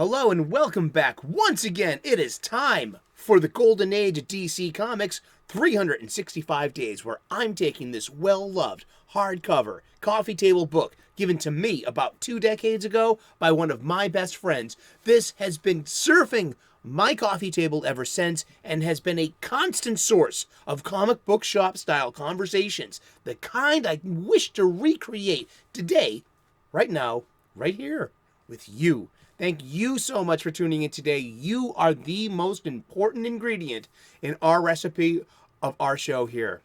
Hello and welcome back. Once again, it is time for the Golden Age of DC Comics 365 Days, where I'm taking this well-loved hardcover coffee table book given to me about 2 decades ago by one of my best friends. This has been surfing my coffee table ever since and has been a constant source of comic book shop style conversations, the kind I wish to recreate today, right now, right here with you. Thank you so much for tuning in today. You are the most important ingredient in our recipe of our show here.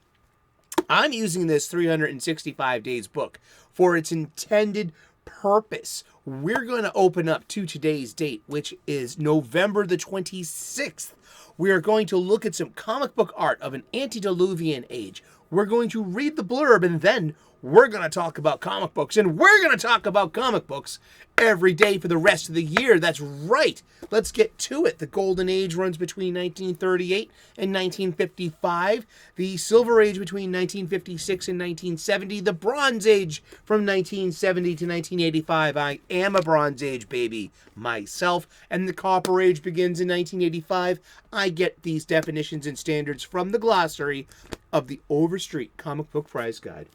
I'm using this 365 Days book for its intended purpose. We're going to open up to today's date, which is November the 26th. We are going to look at some comic book art of an antediluvian age. We're going to read the blurb, and then we're going to talk about comic books. And we're going to talk about comic books every day for the rest of the year. That's right. Let's get to it. The Golden Age runs between 1938 and 1955. The Silver Age between 1956 and 1970. The Bronze Age from 1970 to 1985. I am a Bronze Age baby myself. And the Copper Age begins in 1985. I get these definitions and standards from the glossary of the Overstreet Comic Book Prize Guide.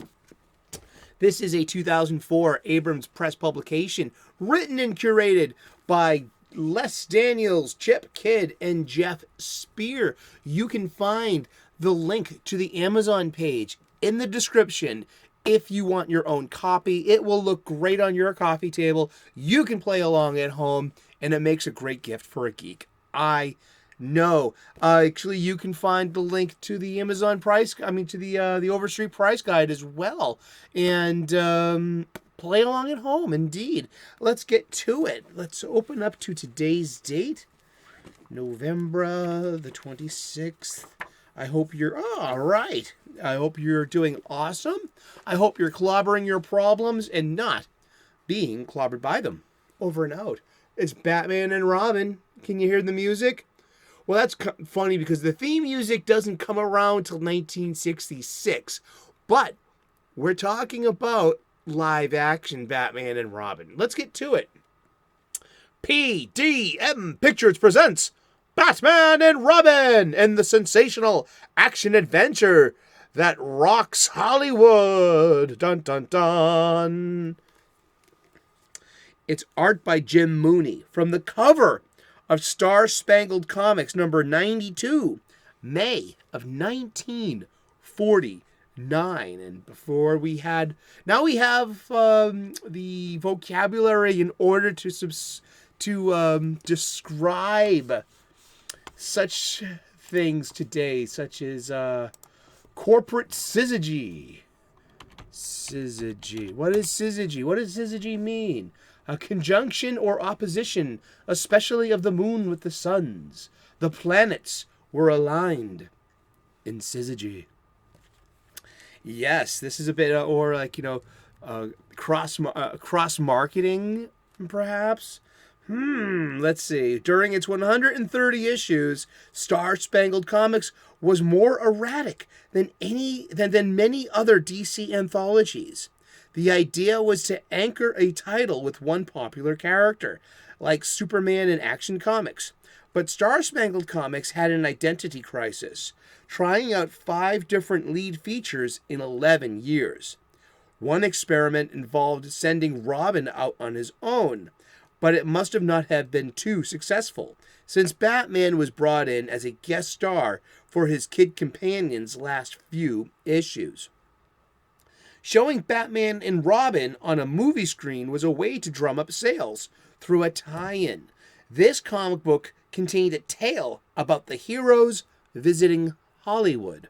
This is a 2004 Abrams press publication written and curated by Les Daniels, Chip Kidd, and Geoff Spear. You can find the link to the Amazon page in the description if you want your own copy. It will look great on your coffee table. You can play along at home, and it makes a great gift for a geek. No, actually, you can find the link to the Amazon the Overstreet Price Guide as well, and play along at home. Indeed, let's get to it. Let's open up to today's date, November the 26th. I hope you're all right. I hope you're doing awesome. I hope you're clobbering your problems and not being clobbered by them. Over and out. It's Batman and Robin. Can you hear the music? Well, that's funny because the theme music doesn't come around till 1966. But we're talking about live action Batman and Robin. Let's get to it. PDM Pictures presents Batman and Robin and the sensational action adventure that rocks Hollywood. Dun dun dun. It's art by Jim Mooney from the cover of Star Spangled Comics number 92, May of 1949. And before we had, now we have the vocabulary in order to describe such things today, such as corporate syzygy. Syzygy. What is syzygy? What does syzygy mean? A conjunction or opposition, especially of the moon with the suns. The planets were aligned in syzygy. Yes, this is a bit, cross-marketing, perhaps? Let's see. During its 130 issues, Star Spangled Comics was more erratic than many other DC anthologies. The idea was to anchor a title with one popular character, like Superman in Action Comics. But Star Spangled Comics had an identity crisis, trying out 5 different lead features in 11 years. One experiment involved sending Robin out on his own, but it must have not have been too successful, since Batman was brought in as a guest star for his kid companion's last few issues. Showing Batman and Robin on a movie screen was a way to drum up sales through a tie-in. This comic book contained a tale about the heroes visiting Hollywood.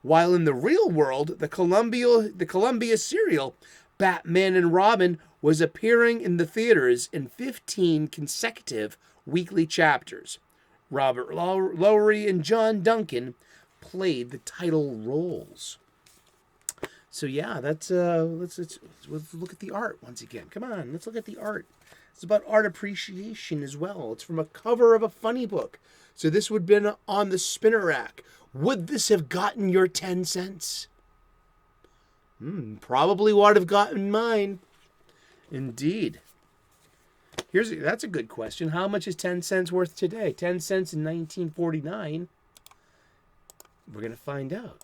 While in the real world, the Columbia serial Batman and Robin was appearing in the theaters in 15 consecutive weekly chapters. Robert Lowry and John Duncan played the title roles. So yeah, let's look at the art once again. Come on, let's look at the art. It's about art appreciation as well. It's from a cover of a funny book. So this would have been on the spinner rack. Would this have gotten your 10 cents? Probably would have gotten mine. Indeed. That's a good question. How much is 10 cents worth today? 10 cents in 1949. We're going to find out.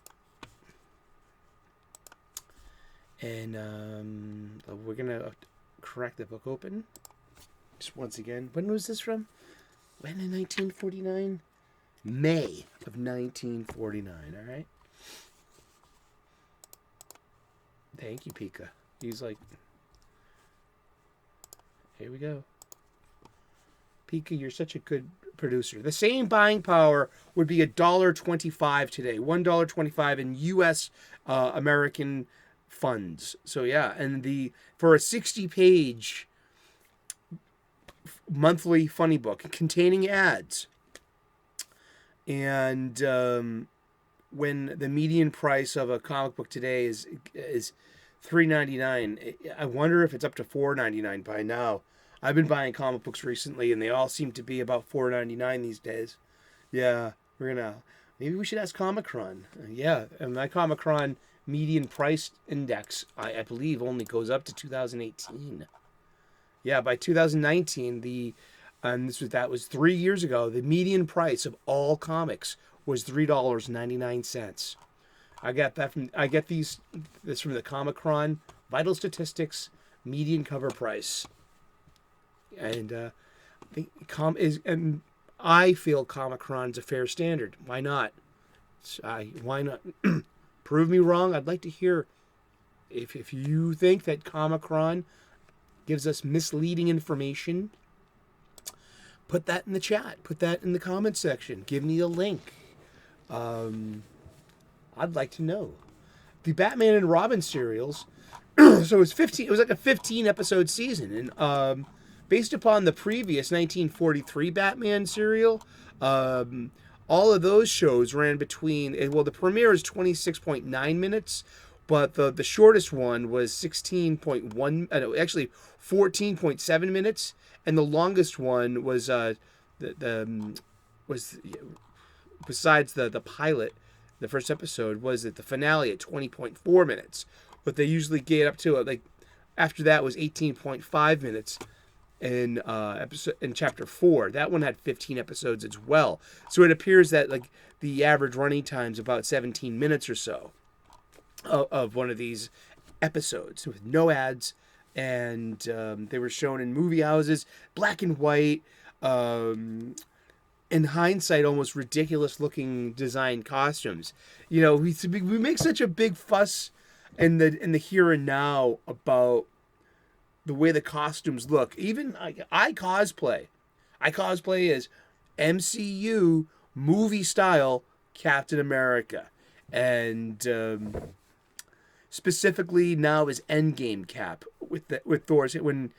And we're going to crack the book open. Just once again, when was this from? When in 1949? May of 1949, all right? Thank you, Pika. He's like, here we go. Pika, you're such a good producer. The same buying power would be $1.25 today. $1.25 in U.S. American funds. So yeah, and for a 60-page monthly funny book containing ads, and when the median price of a comic book today is $3.99, I wonder if it's up to $4.99 by now. I've been buying comic books recently, and they all seem to be about $4.99 these days. Yeah, maybe we should ask Comicron. Yeah, and my Comicron median price index, I believe, only goes up to 2018. Yeah, by 2019, that was 3 years ago, the median price of all comics was $3.99. I get this from the Comicron Vital Statistics median cover price. And I feel Comicron's a fair standard. Why not? Why not? Prove me wrong. I'd like to hear if you think that Comicron gives us misleading information. Put that in the chat. Put that in the comment section. Give me a link. I'd like to know. The Batman and Robin serials. So it was 15. It was like a 15-episode season, and based upon the previous 1943 Batman serial, all of those shows ran between. Well, the premiere is 26.9 minutes, but the shortest one was 16.1. Actually, 14.7 minutes, and the longest one was besides the pilot, the first episode was at the finale at 20.4 minutes. But they usually get up to it after that was 18.5 minutes. In chapter 4, that one had 15 episodes as well. So it appears that the average running time is about 17 minutes or so of one of these episodes with no ads, and they were shown in movie houses, black and white. In hindsight, almost ridiculous looking design costumes. We make such a big fuss in the here and now about the way the costumes look. Even I cosplay. I cosplay as MCU movie style Captain America, and specifically now as Endgame Cap with Thor's when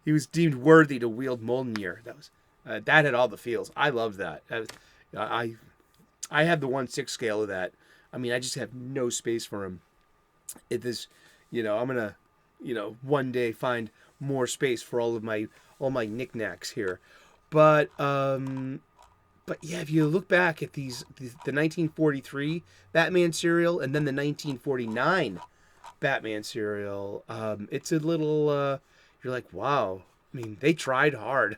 he was deemed worthy to wield Mjolnir. That had all the feels. I love that. I have the 1/6 scale of that. I mean, I just have no space for him. I'm gonna one day find more space for all my knickknacks here. But yeah, if you look back at the 1943 Batman serial and then the 1949 Batman serial, it's a little you're like, wow. I mean, they tried hard.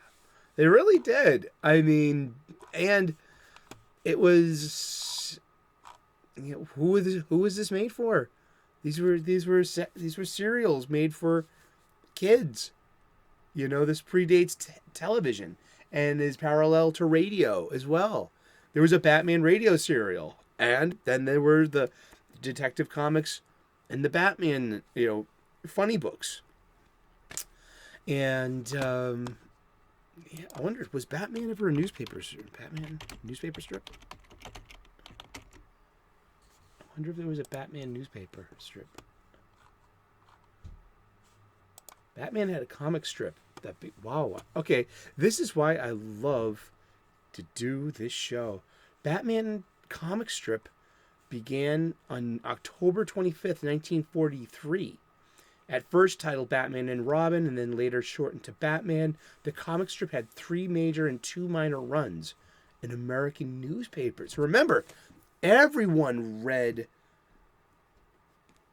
They really did. I mean, and it was, who was this made for? These were serials made for kids. This predates television and is parallel to radio as well. There was a Batman radio serial, and then there were the Detective Comics and the Batman, funny books. And I wonder, was Batman ever a newspaper strip? Batman newspaper strip? I wonder if there was a Batman newspaper strip. Batman had a comic strip. Wow. Okay, this is why I love to do this show. Batman comic strip began on October 25th, 1943. At first titled Batman and Robin, and then later shortened to Batman, the comic strip had 3 major and 2 minor runs in American newspapers. Remember, everyone read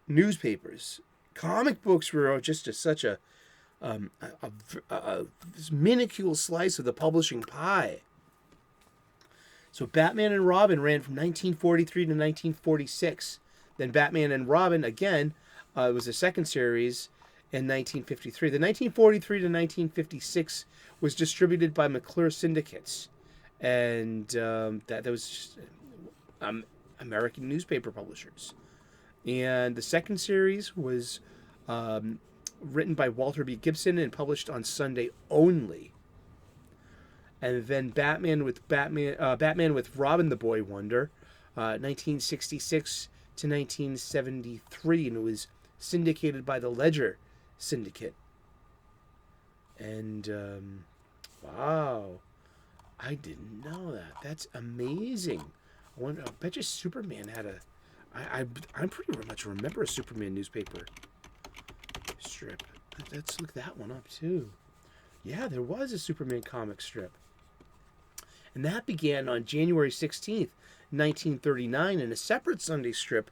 newspapers. Comic books were just such a this minuscule slice of the publishing pie. So Batman and Robin ran from 1943 to 1946. Then Batman and Robin, again, was the second series in 1953. The 1943 to 1956 was distributed by McClure Syndicates. And that was just, American newspaper publishers. And the second series was written by Walter B. Gibson and published on Sunday only. And then Batman with Robin the Boy Wonder, 1966 to 1973, and it was syndicated by the Ledger Syndicate. And wow, I didn't know that. That's amazing. I bet you Superman had a. I pretty much remember a Superman newspaper strip. Let's look that one up too. Yeah, there was a Superman comic strip. And that began on January 16th, 1939, in a separate Sunday strip.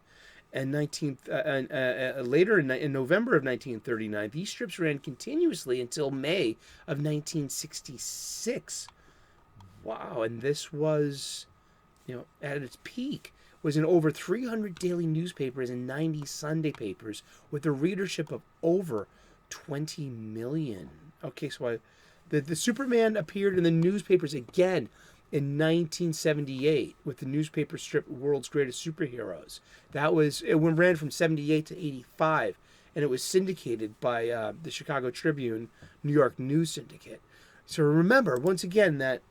And later in November of 1939, these strips ran continuously until May of 1966. Wow, and this was, at its peak, was in over 300 daily newspapers and 90 Sunday papers with a readership of over 20 million. Okay, so the Superman appeared in the newspapers again in 1978 with the newspaper strip World's Greatest Superheroes. It ran from 78 to 85, and it was syndicated by the Chicago Tribune, New York News Syndicate. So remember, once again, that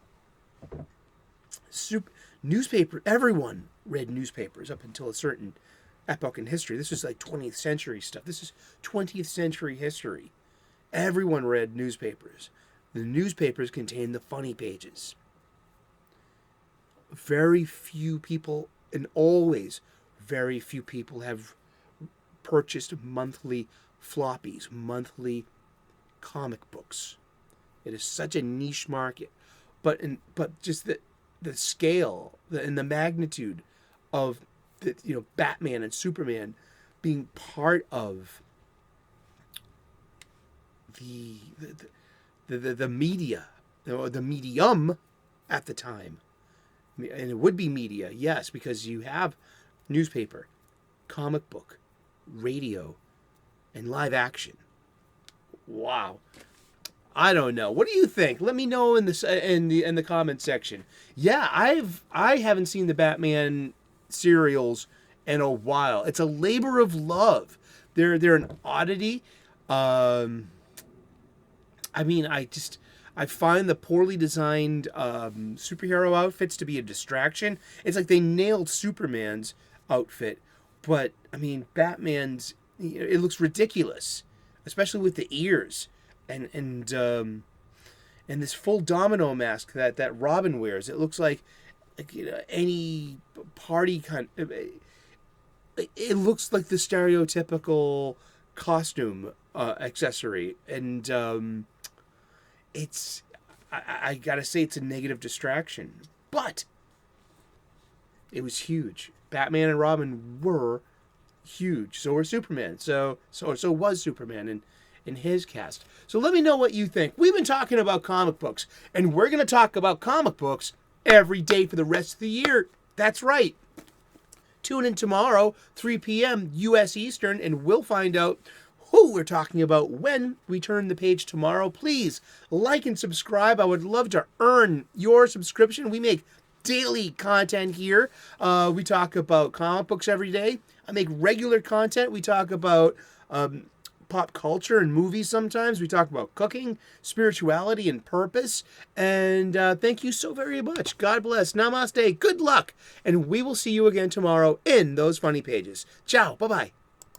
everyone read newspapers up until a certain epoch in history. This was like 20th century stuff. This is 20th century history. Everyone read newspapers. The newspapers contained the funny pages. Very few people, and always very few people, have purchased monthly floppies, monthly comic books. It is such a niche market. But just the scale and the magnitude of Batman and Superman being part of the media, or the medium at the time. And it would be media, yes, because you have newspaper, comic book, radio, and live action. Wow. I don't know. What do you think? Let me know in the comment section. Yeah, I haven't seen the Batman serials in a while. It's a labor of love. They're an oddity. I find the poorly designed superhero outfits to be a distraction. It's like they nailed Superman's outfit, but Batman's, it looks ridiculous, especially with the ears and this full domino mask that Robin wears. It looks like any party kind. It looks like the stereotypical costume accessory, and I gotta say, it's a negative distraction, but it was huge. Batman and Robin were huge. So were Superman. So was Superman in his cast. So let me know what you think. We've been talking about comic books, and we're going to talk about comic books every day for the rest of the year. That's right. Tune in tomorrow, 3 p.m. U.S. Eastern, and we'll find out who we're talking about when we turn the page tomorrow. Please like and subscribe. I would love to earn your subscription. We make daily content here. We talk about comic books every day. I make regular content. We talk about pop culture and movies sometimes. We talk about cooking, spirituality, and purpose. And thank you so very much. God bless. Namaste. Good luck. And we will see you again tomorrow in those funny pages. Ciao. Bye-bye.